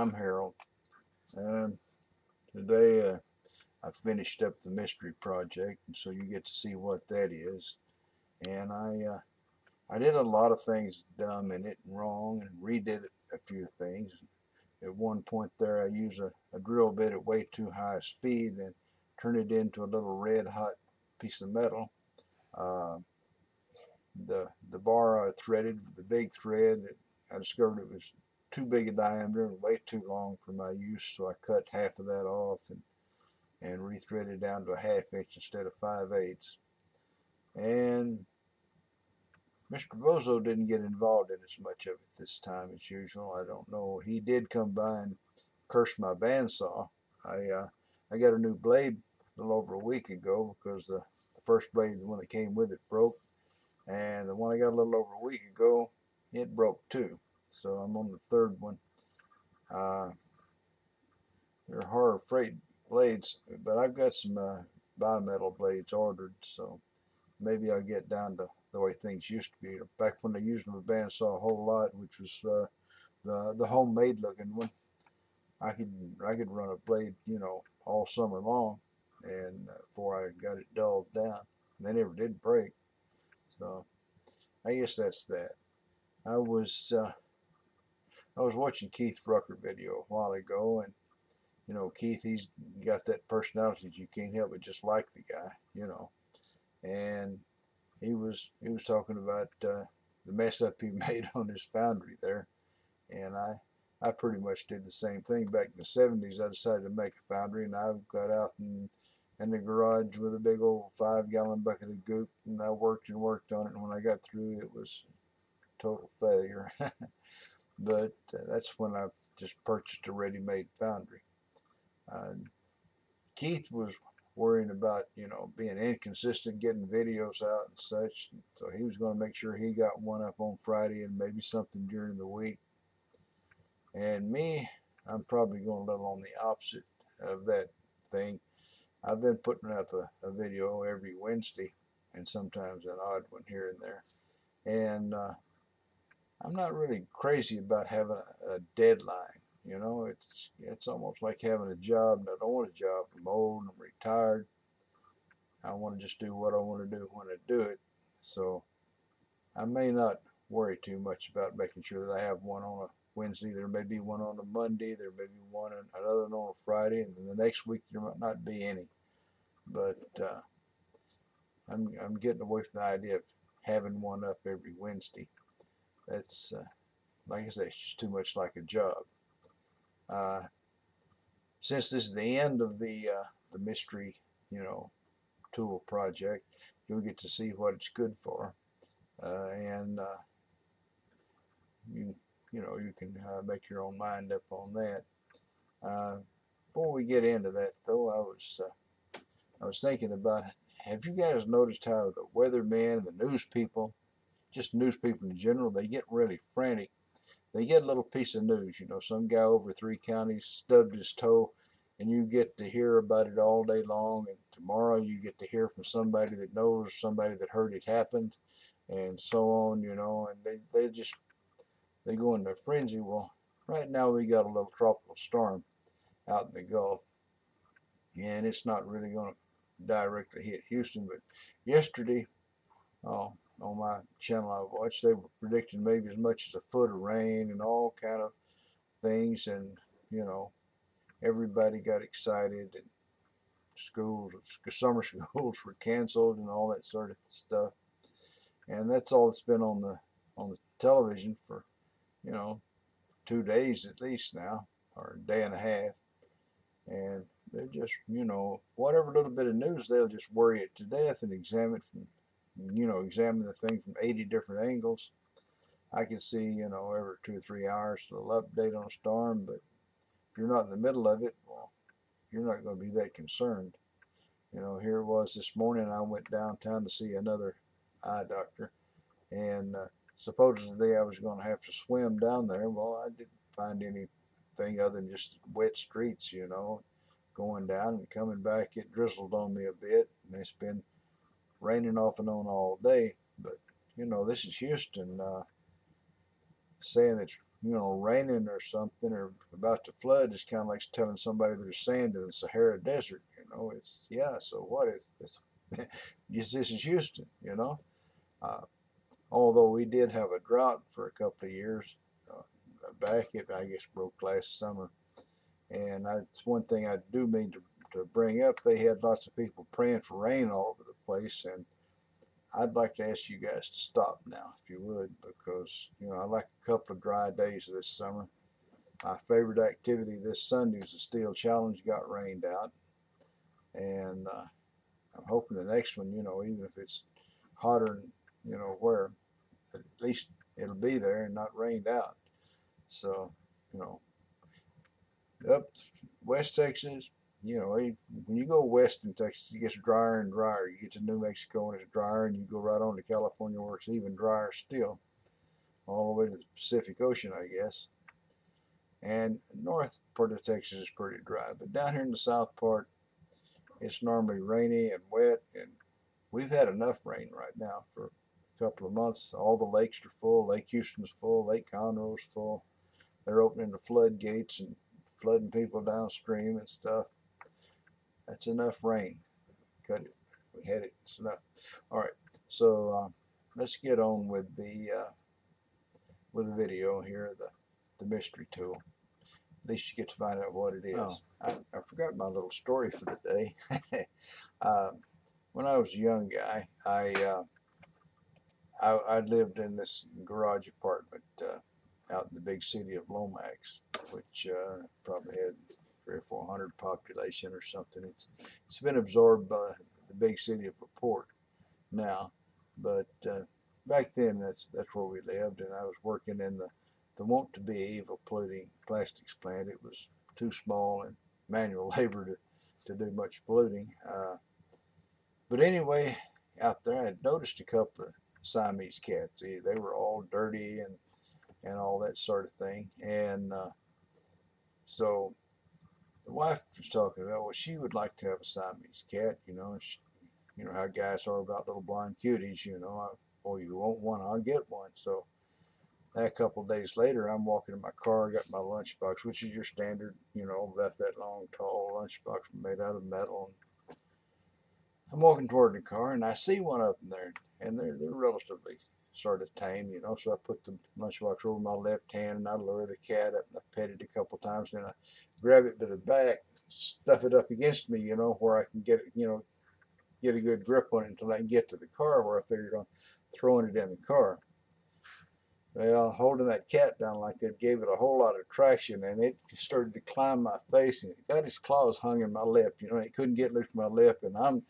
I'm Harold. Um, Today I finished up the mystery project, and so you get to see what that is. And I did a lot of things dumb in it and wrong, and redid a few things. At one point there, I used a drill bit at way too high a speed and turned it into a little red hot piece of metal. Uh, the bar I threaded with the big thread, I discovered it was too big a diameter and way too long for my use, so I cut half of that off and rethreaded down to a ½ inch instead of 5/8. And Mr. Bozo didn't get involved in as much of it this time as usual. I don't know. He did come by and curse my bandsaw. I got a new blade a little over a week ago because the first blade, the one that came with it, broke. And the one I got a little over a week ago, it broke too. So I'm on the third one. Uh, they're horror freight blades, but I've got some bimetal blades ordered, so maybe I'll get down to the way things used to be. Back when they used my bandsaw a whole lot, which was the homemade looking one, I could run a blade, all summer long, and before I got it dulled down. And they never did break. So I guess that's that. I was uh, I was watching Keith Rucker video a while ago, and Keith, he's got that personality that you can't help but just like the guy. And he was talking about the mess up he made on his foundry there, and I pretty much did the same thing back in the '70s. I decided to make a foundry, and I got out in the garage with a big old 5-gallon bucket of goop, and I worked and worked on it. And when I got through, it was total failure. But that's when I just purchased a ready-made foundry. Uh, Keith was worrying about, being inconsistent, getting videos out and such. So he was going to make sure he got one up on Friday and maybe something during the week. And me, I'm probably going a little on the opposite of that thing. I've been putting up a video every Wednesday and sometimes an odd one here and there. And I'm not really crazy about having a deadline. It's almost like having a job, and I don't want a job. I'm old, I'm retired. I want to just do what I want to do when I do it. So I may not worry too much about making sure that I have one on a Wednesday. There may be one on a Monday. There may be another one on a Friday, and then the next week there might not be any. But I'm getting away from the idea of having one up every Wednesday. That's like I say, it's just too much like a job. Since this is the end of the mystery, tool project, you'll get to see what it's good for, and you can make your own mind up on that. Before we get into that, though, I was thinking about, have you guys noticed how the weathermen and the news people, just news people in general, they get really frantic. They get a little piece of news, some guy over 3 counties stubbed his toe, and you get to hear about it all day long, and tomorrow you get to hear from somebody that knows somebody that heard it happened, and so on, and they go into a frenzy. Well, right now we got a little tropical storm out in the Gulf, and it's not really going to directly hit Houston, but yesterday, oh, on my channel I watched, they were predicting maybe as much as a foot of rain and all kind of things, and everybody got excited, and summer schools were canceled and all that sort of stuff. And that's all that's been on the television for 2 days at least now, or a day and a half. And they're just, whatever little bit of news, they'll just worry it to death and examine the thing from 80 different angles. I can see, every 2 or 3 hours a little update on a storm, but if you're not in the middle of it, well, you're not going to be that concerned. Here it was this morning. I went downtown to see another eye doctor, and supposedly I was going to have to swim down there. Well, I didn't find anything other than just wet streets, going down and coming back. It drizzled on me a bit, and it's been raining off and on all day. But this is Houston, saying that raining or something or about to flood is kind of like telling somebody there's sand in the Sahara Desert. It's, yeah, so what is it's this is Houston. Uh, Although we did have a drought for a couple of years back, it I guess broke last summer, and it's one thing I do mean to bring up. They had lots of people praying for rain all over the place, and I'd like to ask you guys to stop now, if you would, because I like a couple of dry days this summer. My favorite activity this Sunday was the Steel Challenge. Got rained out, and I'm hoping the next one, even if it's hotter than where, at least it'll be there and not rained out. So, up West Texas, when you go west in Texas, it gets drier and drier. You get to New Mexico and it's drier, and you go right on to California where it's even drier still, all the way to the Pacific Ocean, I guess. And north part of Texas is pretty dry, but down here in the south part, it's normally rainy and wet, and we've had enough rain right now for a couple of months. All the lakes are full. Lake Houston's full. Lake Conroe's full. They're opening the floodgates and flooding people downstream and stuff. That's enough rain. Cut it. We had it. It's enough. All right. So let's get on with the video here, the mystery tool. At least you get to find out what it is. Oh, I forgot my little story for the day. When I was a young guy, I lived in this garage apartment out in the big city of Lomax, which probably had 300 or 400 population or something. It's been absorbed by the big city of LaPorte now, but back then that's where we lived, and I was working in the wont-to-be evil polluting plastics plant. It was too small and manual labor to do much polluting. But anyway, out there I had noticed a couple of Siamese cats. They were all dirty and all that sort of thing. And so the wife was talking about, well, she would like to have a Siamese cat, and she, how guys are about little blonde cuties, oh, you want one, I'll get one. So a couple of days later, I'm walking in my car, I got my lunchbox, which is your standard, about that long, tall lunchbox made out of metal. And I'm walking toward the car, and I see one of them there, and they're relatively sort of tame, so I put the lunchbox over my left hand, and I lure the cat up, and I pet it a couple times, and I grab it by the back, stuff it up against me, where I can get it, get a good grip on it until I can get to the car, where I figured on throwing it in the car. Well, holding that cat down like that gave it a whole lot of traction, and it started to climb my face, and it got its claws hung in my lip. It couldn't get loose from my lip, and I'm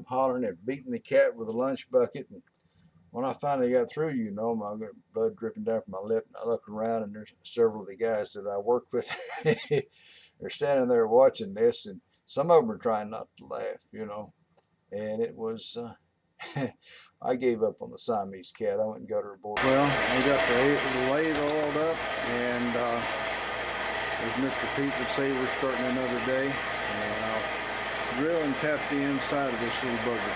hollering and beating the cat with a lunch bucket. And when I finally got through, my blood dripping down from my lip, and I look around, and there's several of the guys that I work with. They're standing there watching this, and some of them are trying not to laugh, and it was. I gave up on the Siamese cat. I went and got her aboard. Well, we got the lathe oiled up, and as Mr. Pete would say, we're starting another day. And I'll drill and tap the inside of this little bugger.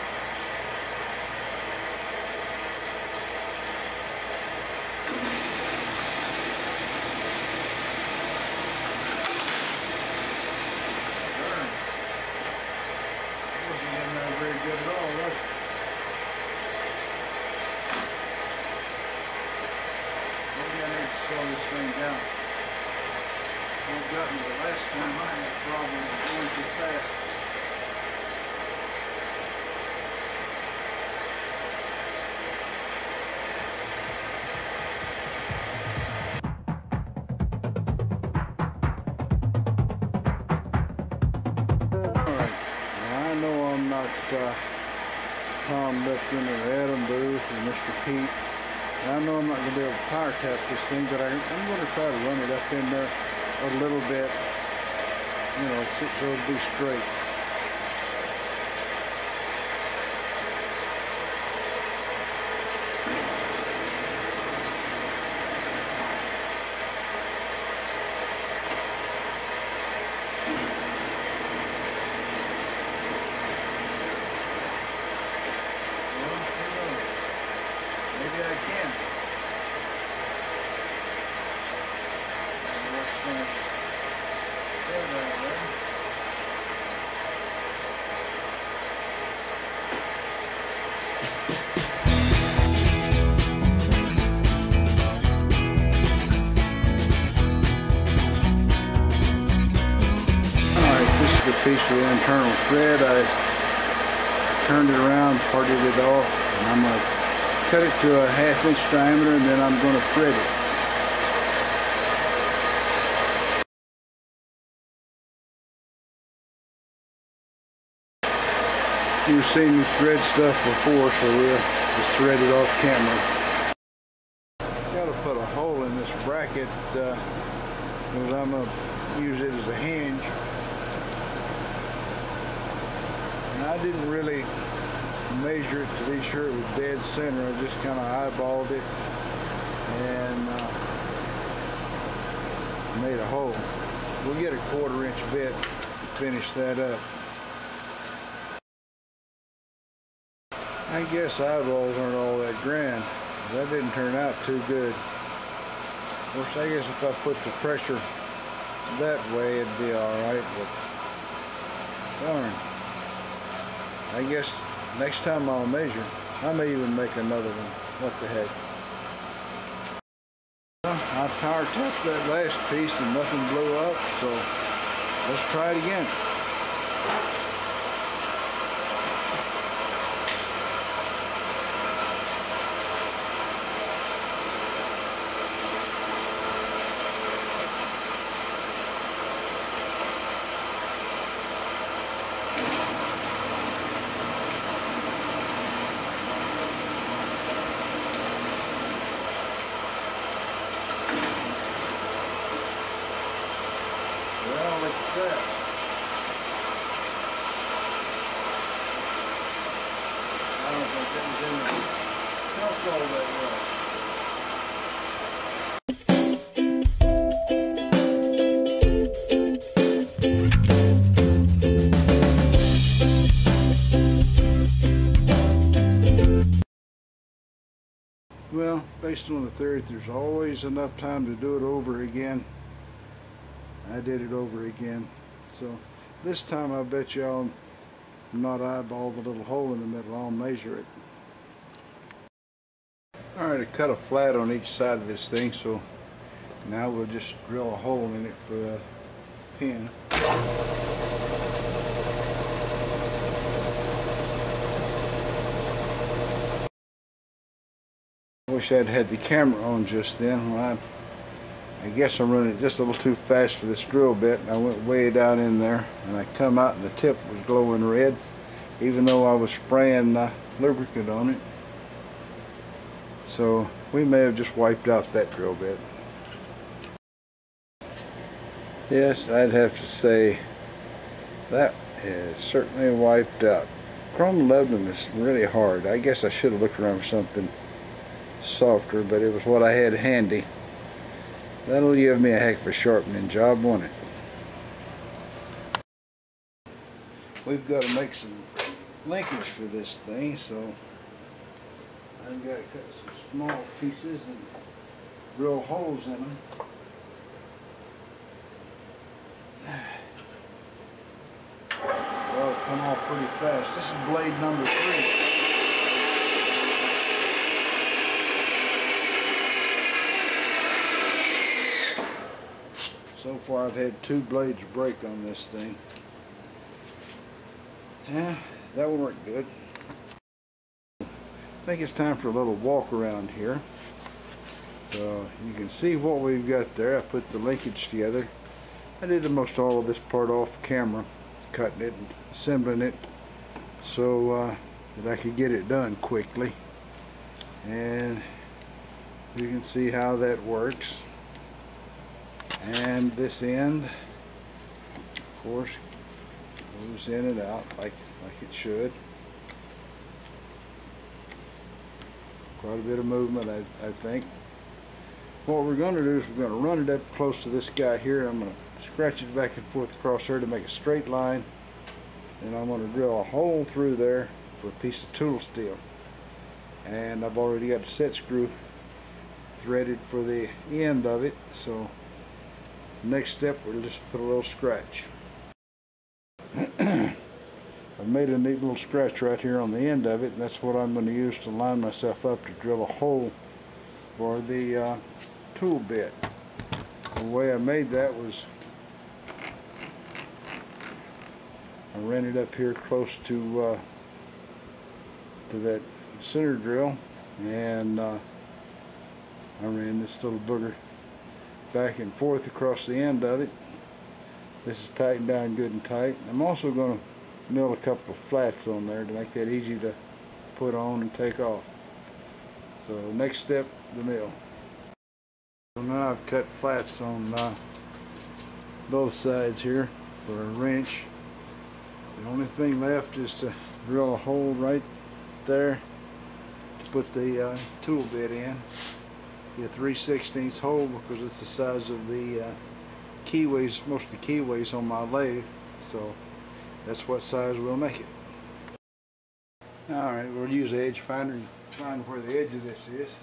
Wasn't in there very good at all, was it? Slow this thing down. What got me the last time I had a problem with going too fast. Alright, now I know I'm not Tom Lipton or Adam Booth or Mr. Pete. I know I'm not going to be able to power tap this thing, but I'm going to try to run it up in there a little bit, so it'll be straight. Maybe I can. The piece of the internal thread, I turned it around, parted it off, and I'm going to cut it to a 1/2 inch diameter, and then I'm going to thread it. You've seen me thread stuff before, so we'll just thread it off camera. Got to put a hole in this bracket because I'm going to use it as a hinge. I didn't really measure it to be sure it was dead center. I just kind of eyeballed it and made a hole. We'll get a 1/4 inch bit to finish that up. I guess eyeballs aren't all that grand. That didn't turn out too good. Of course, I guess if I put the pressure that way, it'd be alright, but darn. I guess next time I'll measure. I may even make another one. What the heck. Well, I power tapped that last piece and nothing blew up, so let's try it again. Well, look at that. I don't think that was in there. Don't all that well. Well, based on the theory, there's always enough time to do it over again. I did it over again. So this time I bet you I'll not eyeball the little hole in the middle. I'll measure it. Alright, I cut a flat on each side of this thing, so now we'll just drill a hole in it for the pin. I wish I'd had the camera on just then. Well, I guess I'm running it just a little too fast for this drill bit. I went way down in there and I come out and the tip was glowing red, even though I was spraying lubricant on it. So we may have just wiped out that drill bit. Yes, I'd have to say that is certainly wiped out. Chrome aluminum is really hard. I guess I should have looked around for something softer, but it was what I had handy. That'll give me a heck of a sharpening job, won't it? We've got to make some linkage for this thing, so I've got to cut some small pieces and drill holes in them. Well, it'll come off pretty fast. This is blade number 3. So far I've had 2 blades break on this thing. Yeah, that one worked good. I think it's time for a little walk around here. So you can see what we've got there. I put the linkage together. I did almost all of this part off camera, cutting it and assembling it so that I could get it done quickly. And you can see how that works. And this end, of course, goes in and out like it should. Quite a bit of movement, I think. What we're going to do is we're going to run it up close to this guy here. I'm going to scratch it back and forth across there to make a straight line. And I'm going to drill a hole through there for a piece of tool steel. And I've already got the set screw threaded for the end of it, so Next step, we'll just put a little scratch. I've made a neat little scratch right here on the end of it, and that's what I'm going to use to line myself up to drill a hole for the tool bit. The way I made that was I ran it up here close to that center drill, and I ran this little booger back and forth across the end of it. This is tightened down good and tight. I'm also going to mill a couple of flats on there to make that easy to put on and take off. So next step, the mill. So now I've cut flats on both sides here for a wrench. The only thing left is to drill a hole right there to put the tool bit in. Be a 3/16 hole because it's the size of the keyways, most of the keyways on my lathe, so that's what size we'll make it. Alright, we'll use the edge finder and find where the edge of this is.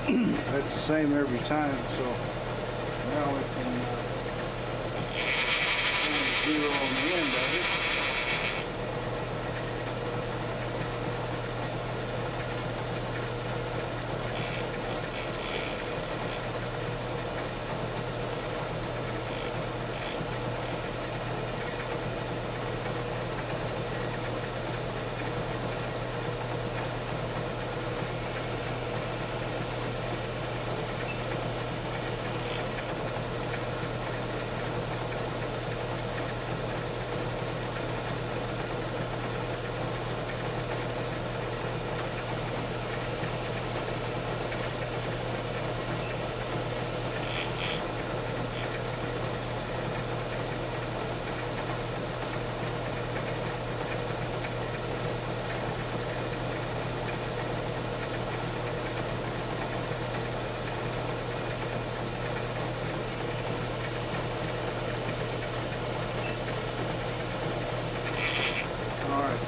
That's the same every time, so now we can zero on the end of it.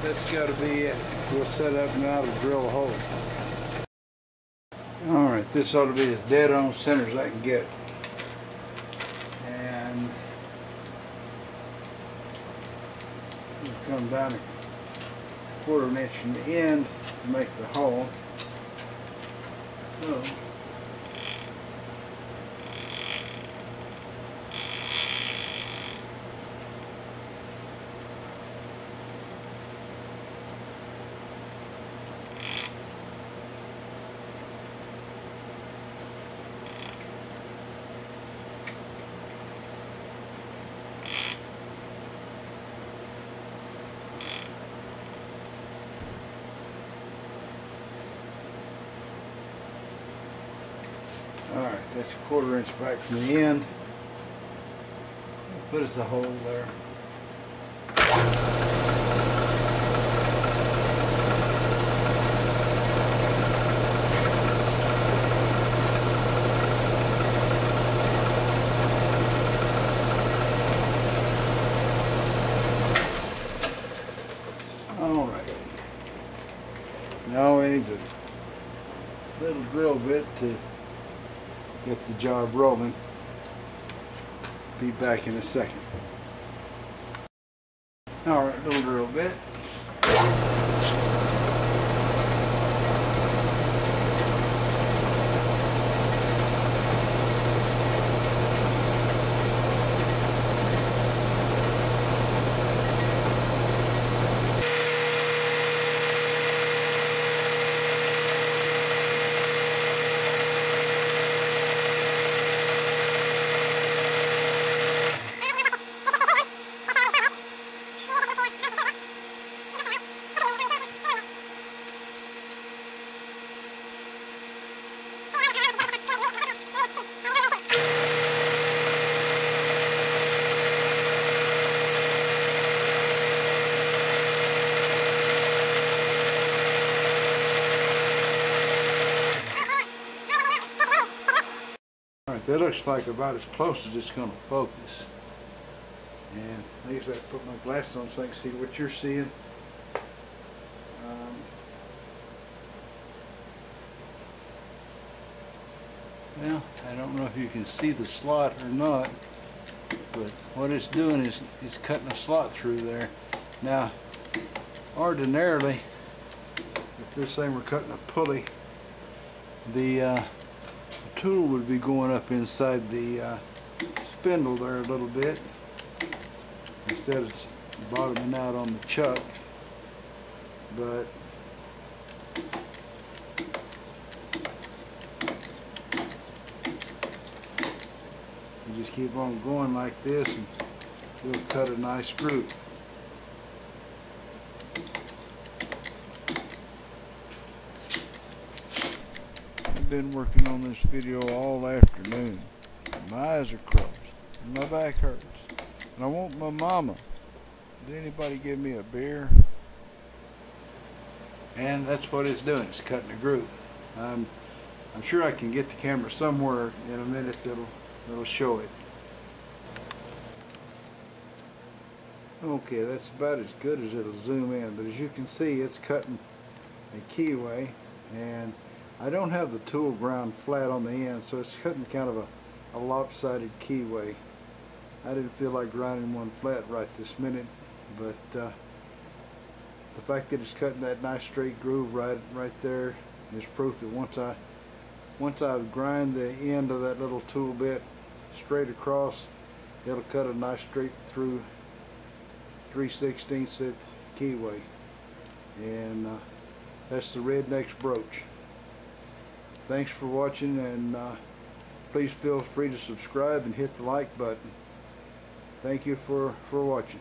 That's got to be it. We'll set up now to drill a hole. Alright, this ought to be as dead on center as I can get. And we'll come down a 1/4 inch from the end to make the hole. So alright, that's a 1/4 inch back from the end. Put us a hole there. Alright. Now we need a little drill bit to get the job rolling. Be back in a second. Alright, little drill bit. That looks like about as close as it's going to focus. And I usually have to put my glasses on so I can see what you're seeing. Well, I don't know if you can see the slot or not, but what it's doing is it's cutting a slot through there. Now, ordinarily, if this thing were cutting a pulley, the tool would be going up inside the spindle there a little bit. Instead it's bottoming out on the chuck, but you just keep on going like this and you'll cut a nice groove. I've been working on this video all afternoon. My eyes are closed and my back hurts. And I want my mama. Did anybody give me a beer? And that's what it's doing. It's cutting a groove. I'm sure I can get the camera somewhere in a minute that'll show it. Okay, that's about as good as it'll zoom in. But as you can see, it's cutting a keyway, and I don't have the tool ground flat on the end, so it's cutting kind of a lopsided keyway. I didn't feel like grinding one flat right this minute, but the fact that it's cutting that nice straight groove right there is proof that once I grind the end of that little tool bit straight across, it'll cut a nice straight through 3/16 keyway, and that's the Redneck's brooch. Thanks for watching, and please feel free to subscribe and hit the like button. Thank you for watching.